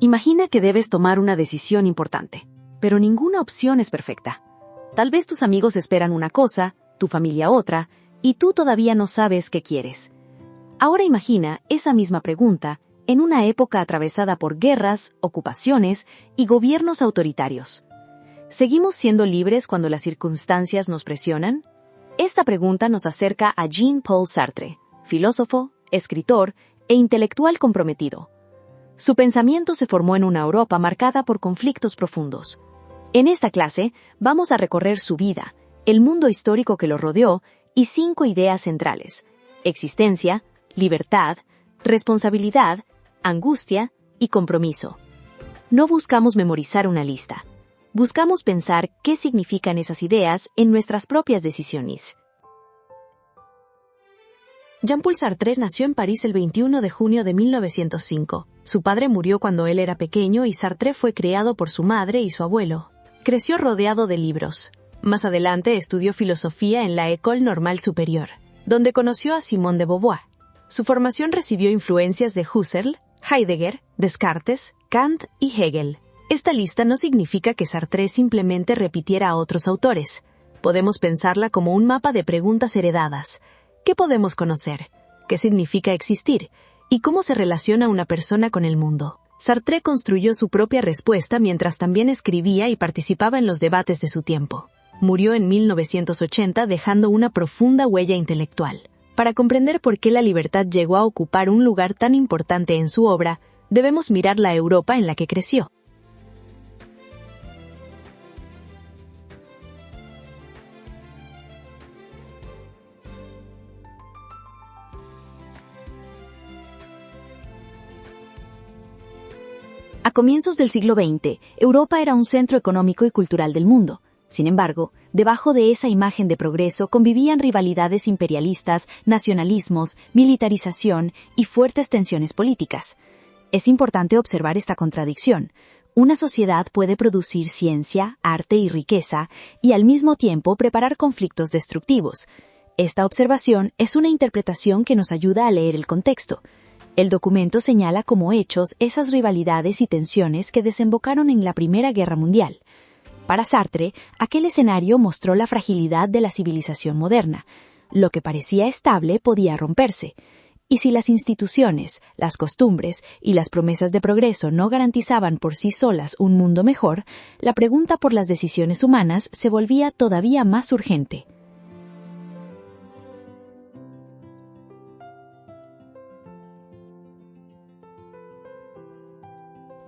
Imagina que debes tomar una decisión importante, pero ninguna opción es perfecta. Tal vez tus amigos esperan una cosa, tu familia otra, y tú todavía no sabes qué quieres. Ahora imagina esa misma pregunta en una época atravesada por guerras, ocupaciones y gobiernos autoritarios. ¿Seguimos siendo libres cuando las circunstancias nos presionan? Esta pregunta nos acerca a Jean-Paul Sartre, filósofo, escritor e intelectual comprometido. Su pensamiento se formó en una Europa marcada por conflictos profundos. En esta clase vamos a recorrer su vida, el mundo histórico que lo rodeó y 5 ideas centrales: existencia, libertad, responsabilidad, angustia y compromiso. No buscamos memorizar una lista. Buscamos pensar qué significan esas ideas en nuestras propias decisiones. Jean-Paul Sartre nació en París el 21 de junio de 1905. Su padre murió cuando él era pequeño y Sartre fue criado por su madre y su abuelo. Creció rodeado de libros. Más adelante estudió filosofía en la École Normale Supérieure, donde conoció a Simone de Beauvoir. Su formación recibió influencias de Husserl, Heidegger, Descartes, Kant y Hegel. Esta lista no significa que Sartre simplemente repitiera a otros autores. Podemos pensarla como un mapa de preguntas heredadas. ¿Qué podemos conocer? ¿Qué significa existir? ¿Y cómo se relaciona una persona con el mundo? Sartre construyó su propia respuesta mientras también escribía y participaba en los debates de su tiempo. Murió en 1980 dejando una profunda huella intelectual. Para comprender por qué la libertad llegó a ocupar un lugar tan importante en su obra, debemos mirar la Europa en la que creció. A comienzos del siglo XX, Europa era un centro económico y cultural del mundo. Sin embargo, debajo de esa imagen de progreso convivían rivalidades imperialistas, nacionalismos, militarización y fuertes tensiones políticas. Es importante observar esta contradicción. Una sociedad puede producir ciencia, arte y riqueza, y al mismo tiempo preparar conflictos destructivos. Esta observación es una interpretación que nos ayuda a leer el contexto. El documento señala como hechos esas rivalidades y tensiones que desembocaron en la Primera Guerra Mundial. Para Sartre, aquel escenario mostró la fragilidad de la civilización moderna. Lo que parecía estable podía romperse. Y si las instituciones, las costumbres y las promesas de progreso no garantizaban por sí solas un mundo mejor, la pregunta por las decisiones humanas se volvía todavía más urgente.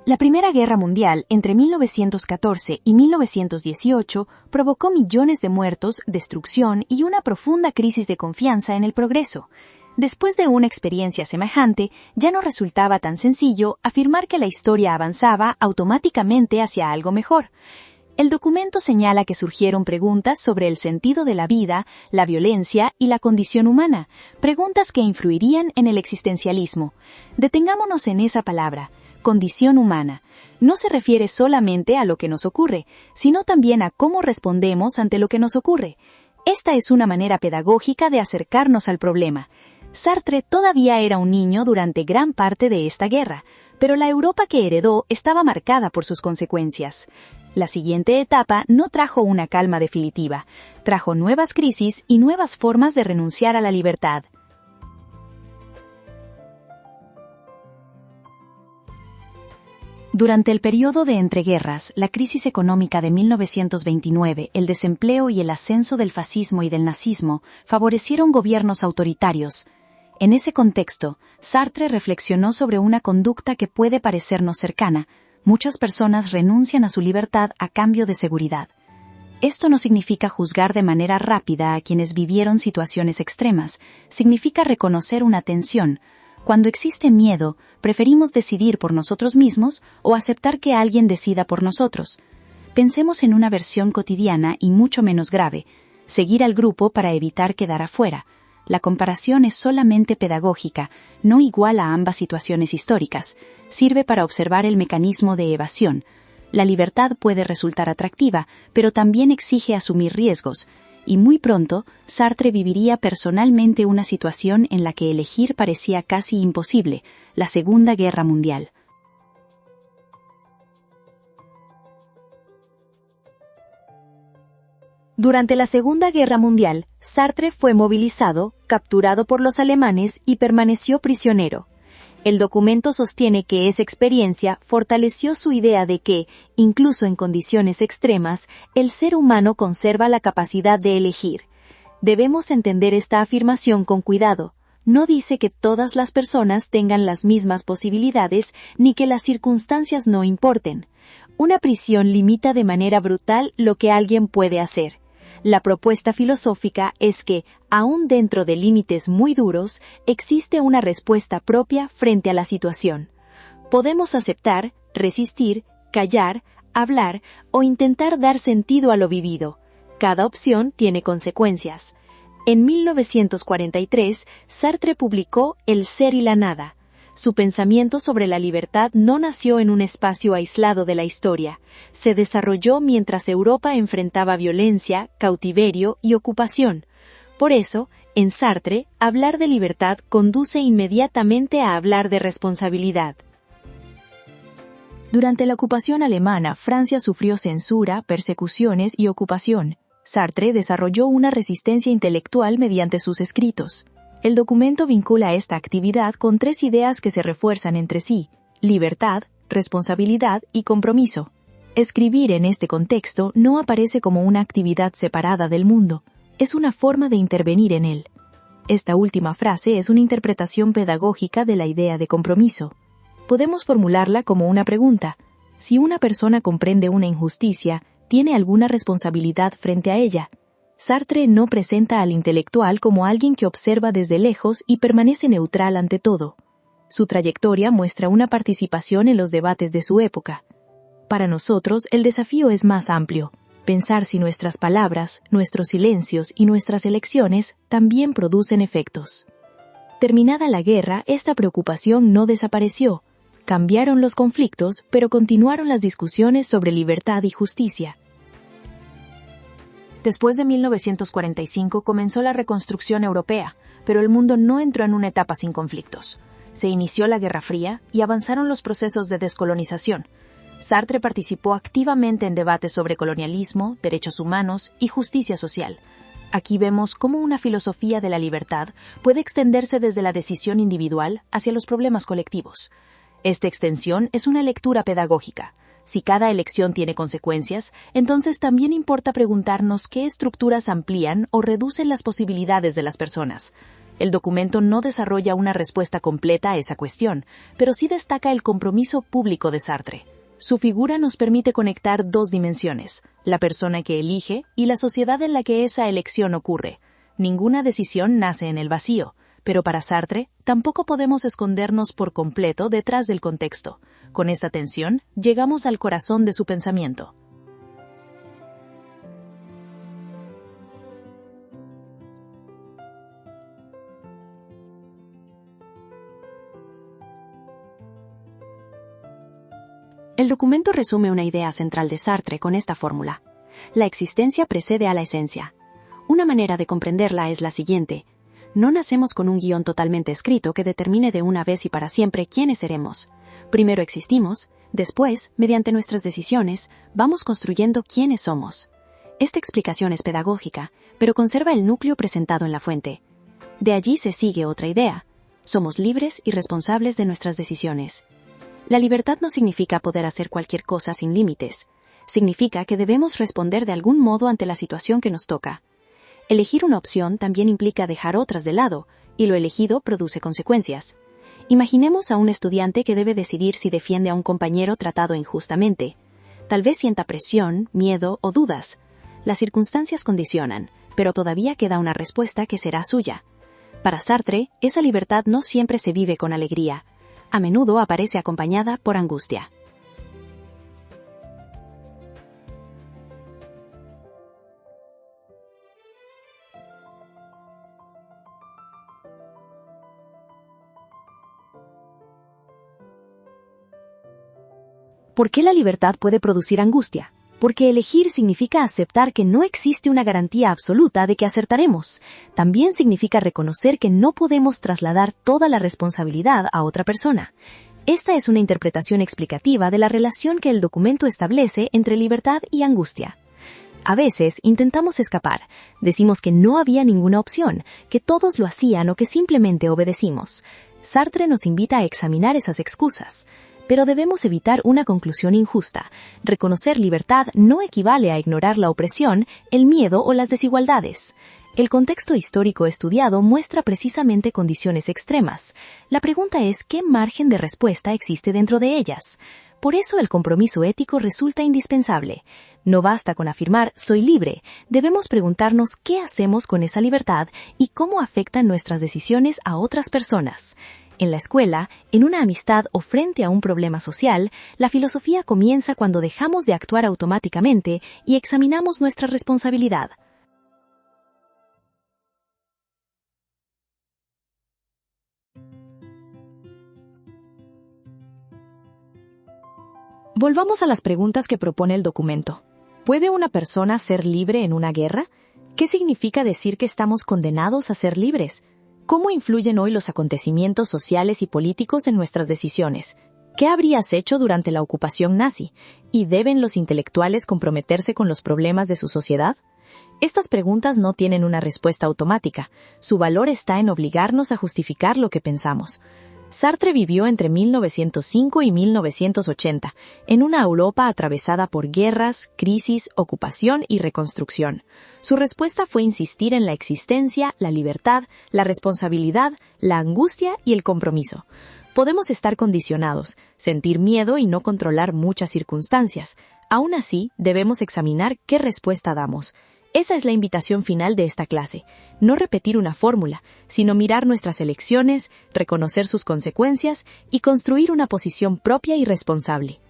La Primera Guerra Mundial, entre 1914 y 1918, provocó millones de muertos, destrucción y una profunda crisis de confianza en el progreso. Después de una experiencia semejante, ya no resultaba tan sencillo afirmar que la historia avanzaba automáticamente hacia algo mejor. El documento señala que surgieron preguntas sobre el sentido de la vida, la violencia y la condición humana, preguntas que influirían en el existencialismo. Detengámonos en esa palabra. Condición humana. No se refiere solamente a lo que nos ocurre, sino también a cómo respondemos ante lo que nos ocurre. Esta es una manera pedagógica de acercarnos al problema. Sartre todavía era un niño durante gran parte de esta guerra, pero la Europa que heredó estaba marcada por sus consecuencias. La siguiente etapa no trajo una calma definitiva, trajo nuevas crisis y nuevas formas de renunciar a la libertad. Durante el periodo de entreguerras, la crisis económica de 1929, el desempleo y el ascenso del fascismo y del nazismo favorecieron gobiernos autoritarios. En ese contexto, Sartre reflexionó sobre una conducta que puede parecernos cercana. Muchas personas renuncian a su libertad a cambio de seguridad. Esto no significa juzgar de manera rápida a quienes vivieron situaciones extremas, significa reconocer una tensión. Cuando existe miedo, preferimos decidir por nosotros mismos o aceptar que alguien decida por nosotros. Pensemos en una versión cotidiana y mucho menos grave, seguir al grupo para evitar quedar afuera. La comparación es solamente pedagógica, no igual a ambas situaciones históricas. Sirve para observar el mecanismo de evasión. La libertad puede resultar atractiva, pero también exige asumir riesgos. Y muy pronto, Sartre viviría personalmente una situación en la que elegir parecía casi imposible, la Segunda Guerra Mundial. Durante la Segunda Guerra Mundial, Sartre fue movilizado, capturado por los alemanes y permaneció prisionero. El documento sostiene que esa experiencia fortaleció su idea de que, incluso en condiciones extremas, el ser humano conserva la capacidad de elegir. Debemos entender esta afirmación con cuidado. No dice que todas las personas tengan las mismas posibilidades ni que las circunstancias no importen. Una prisión limita de manera brutal lo que alguien puede hacer. La propuesta filosófica es que, aún dentro de límites muy duros, existe una respuesta propia frente a la situación. Podemos aceptar, resistir, callar, hablar o intentar dar sentido a lo vivido. Cada opción tiene consecuencias. En 1943, Sartre publicó El ser y la nada. Su pensamiento sobre la libertad no nació en un espacio aislado de la historia. Se desarrolló mientras Europa enfrentaba violencia, cautiverio y ocupación. Por eso, en Sartre, hablar de libertad conduce inmediatamente a hablar de responsabilidad. Durante la ocupación alemana, Francia sufrió censura, persecuciones y ocupación. Sartre desarrolló una resistencia intelectual mediante sus escritos. El documento vincula esta actividad con tres ideas que se refuerzan entre sí: libertad, responsabilidad y compromiso. Escribir en este contexto no aparece como una actividad separada del mundo, es una forma de intervenir en él. Esta última frase es una interpretación pedagógica de la idea de compromiso. Podemos formularla como una pregunta: si una persona comprende una injusticia, ¿tiene alguna responsabilidad frente a ella? Sartre no presenta al intelectual como alguien que observa desde lejos y permanece neutral ante todo. Su trayectoria muestra una participación en los debates de su época. Para nosotros, el desafío es más amplio: pensar si nuestras palabras, nuestros silencios y nuestras elecciones también producen efectos. Terminada la guerra, esta preocupación no desapareció. Cambiaron los conflictos, pero continuaron las discusiones sobre libertad y justicia. Después de 1945 comenzó la reconstrucción europea, pero el mundo no entró en una etapa sin conflictos. Se inició la Guerra Fría y avanzaron los procesos de descolonización. Sartre participó activamente en debates sobre colonialismo, derechos humanos y justicia social. Aquí vemos cómo una filosofía de la libertad puede extenderse desde la decisión individual hacia los problemas colectivos. Esta extensión es una lectura pedagógica. Si cada elección tiene consecuencias, entonces también importa preguntarnos qué estructuras amplían o reducen las posibilidades de las personas. El documento no desarrolla una respuesta completa a esa cuestión, pero sí destaca el compromiso público de Sartre. Su figura nos permite conectar dos dimensiones: la persona que elige y la sociedad en la que esa elección ocurre. Ninguna decisión nace en el vacío, pero para Sartre tampoco podemos escondernos por completo detrás del contexto. Con esta tensión, llegamos al corazón de su pensamiento. El documento resume una idea central de Sartre con esta fórmula: la existencia precede a la esencia. Una manera de comprenderla es la siguiente: no nacemos con un guión totalmente escrito que determine de una vez y para siempre quiénes seremos. Primero existimos, después, mediante nuestras decisiones, vamos construyendo quiénes somos. Esta explicación es pedagógica, pero conserva el núcleo presentado en la fuente. De allí se sigue otra idea: somos libres y responsables de nuestras decisiones. La libertad no significa poder hacer cualquier cosa sin límites. Significa que debemos responder de algún modo ante la situación que nos toca. Elegir una opción también implica dejar otras de lado, y lo elegido produce consecuencias. Imaginemos a un estudiante que debe decidir si defiende a un compañero tratado injustamente. Tal vez sienta presión, miedo o dudas. Las circunstancias condicionan, pero todavía queda una respuesta que será suya. Para Sartre, esa libertad no siempre se vive con alegría. A menudo aparece acompañada por angustia. ¿Por qué la libertad puede producir angustia? Porque elegir significa aceptar que no existe una garantía absoluta de que acertaremos. También significa reconocer que no podemos trasladar toda la responsabilidad a otra persona. Esta es una interpretación explicativa de la relación que el documento establece entre libertad y angustia. A veces intentamos escapar, decimos que no había ninguna opción, que todos lo hacían o que simplemente obedecimos. Sartre nos invita a examinar esas excusas. Pero debemos evitar una conclusión injusta. Reconocer libertad no equivale a ignorar la opresión, el miedo o las desigualdades. El contexto histórico estudiado muestra precisamente condiciones extremas. La pregunta es ¿qué margen de respuesta existe dentro de ellas? Por eso el compromiso ético resulta indispensable. No basta con afirmar «soy libre», debemos preguntarnos qué hacemos con esa libertad y cómo afectan nuestras decisiones a otras personas. En la escuela, en una amistad o frente a un problema social, la filosofía comienza cuando dejamos de actuar automáticamente y examinamos nuestra responsabilidad. Volvamos a las preguntas que propone el documento. ¿Puede una persona ser libre en una guerra? ¿Qué significa decir que estamos condenados a ser libres? ¿Cómo influyen hoy los acontecimientos sociales y políticos en nuestras decisiones? ¿Qué habrías hecho durante la ocupación nazi? ¿Y deben los intelectuales comprometerse con los problemas de su sociedad? Estas preguntas no tienen una respuesta automática. Su valor está en obligarnos a justificar lo que pensamos. Sartre vivió entre 1905 y 1980, en una Europa atravesada por guerras, crisis, ocupación y reconstrucción. Su respuesta fue insistir en la existencia, la libertad, la responsabilidad, la angustia y el compromiso. Podemos estar condicionados, sentir miedo y no controlar muchas circunstancias. Aún así, debemos examinar qué respuesta damos. Esa es la invitación final de esta clase. No repetir una fórmula, sino mirar nuestras elecciones, reconocer sus consecuencias y construir una posición propia y responsable.